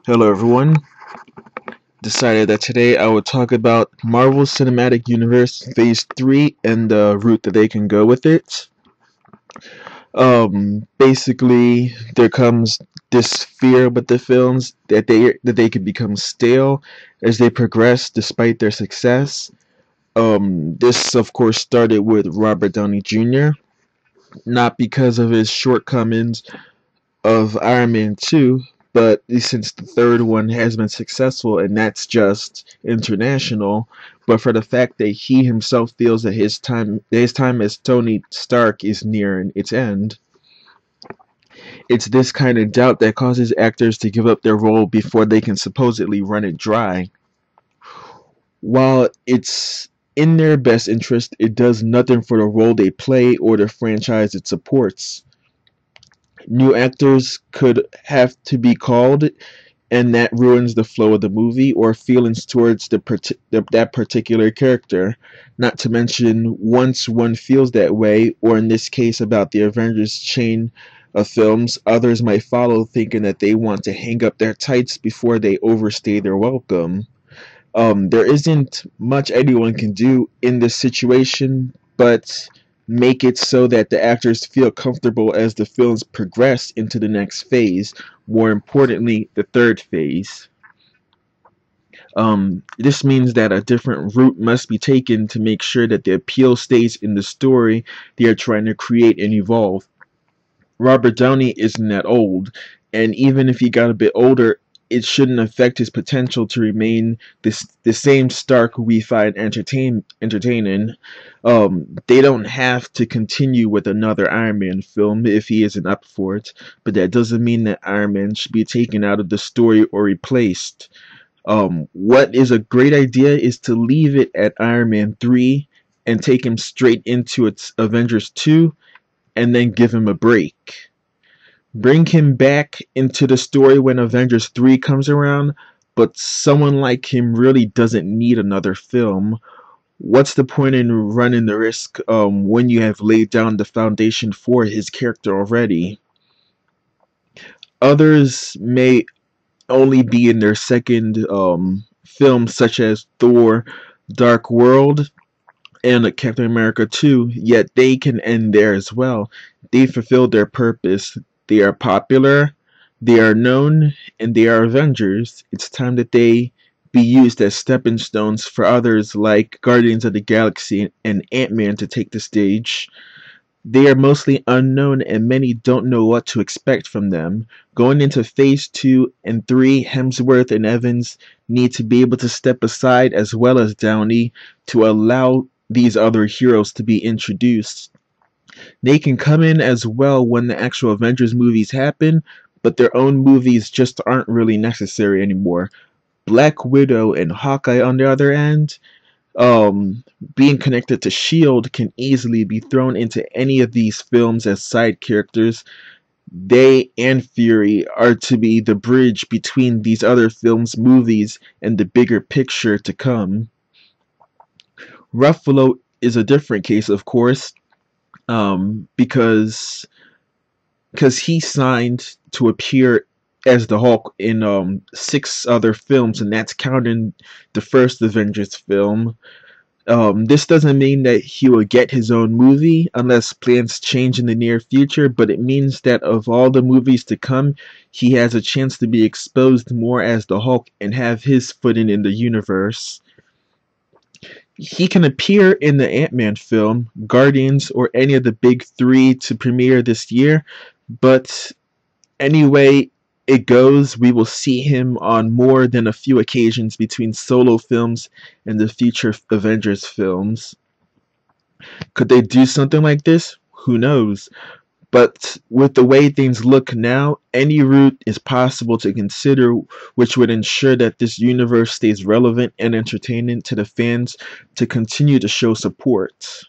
Hello everyone. Decided that today I would talk about Marvel Cinematic Universe Phase 3 and the route that they can go with it. Basically there comes this fear with the films that they could become stale as they progress despite their success. This of course started with Robert Downey Jr., not because of his shortcomings of Iron Man 2, but since the third one has been successful, and that's just international, but for the fact that he himself feels that his time as Tony Stark is near its end. It's this kind of doubt that causes actors to give up their role before they can supposedly run it dry. While it's in their best interest, it does nothing for the role they play or the franchise it supports. New actors could have to be called, and that ruins the flow of the movie or feelings towards that particular character. Not to mention, once one feels that way, or in this case about the Avengers chain of films, others might follow thinking that they want to hang up their tights before they overstay their welcome. There isn't much anyone can do in this situation, but make it so that the actors feel comfortable as the films progress into the next phase, more importantly, the third phase. This means that a different route must be taken to make sure that the appeal stays in the story they are trying to create and evolve. Robert Downey isn't that old, and even if he got a bit older, it shouldn't affect his potential to remain the same Stark we find entertaining. They don't have to continue with another Iron Man film if he isn't up for it, but that doesn't mean that Iron Man should be taken out of the story or replaced. What is a great idea is to leave it at Iron Man 3 and take him straight into its Avengers 2 and then give him a break. Bring him back into the story when Avengers 3 comes around, but someone like him really doesn't need another film. What's the point in running the risk when you have laid down the foundation for his character already? Others may only be in their second film, such as Thor Dark World and Captain America 2, yet they can end there as well. They fulfilled their purpose. They are popular, they are known, and they are Avengers. It's time that they be used as stepping stones for others like Guardians of the Galaxy and Ant-Man to take the stage. They are mostly unknown and many don't know what to expect from them. Going into phase 2 and 3, Hemsworth and Evans need to be able to step aside as well as Downey to allow these other heroes to be introduced. They can come in as well when the actual Avengers movies happen, but their own movies just aren't really necessary anymore. Black Widow and Hawkeye, on the other end, being connected to S.H.I.E.L.D. can easily be thrown into any of these films as side characters. They and Fury are to be the bridge between these other films, movies, and the bigger picture to come. Ruffalo is a different case, of course, because he signed to appear as the Hulk in 6 other films, and that's counting the first Avengers film. This doesn't mean that he will get his own movie unless plans change in the near future, but it means that of all the movies to come, he has a chance to be exposed more as the Hulk and have his footing in the universe. He can appear in the Ant-Man film, Guardians, or any of the big 3 to premiere this year, but anyway it goes, we will see him on more than a few occasions between solo films and the future Avengers films. Could they do something like this? Who knows? But with the way things look now, any route is possible to consider which would ensure that this universe stays relevant and entertaining to the fans to continue to show support.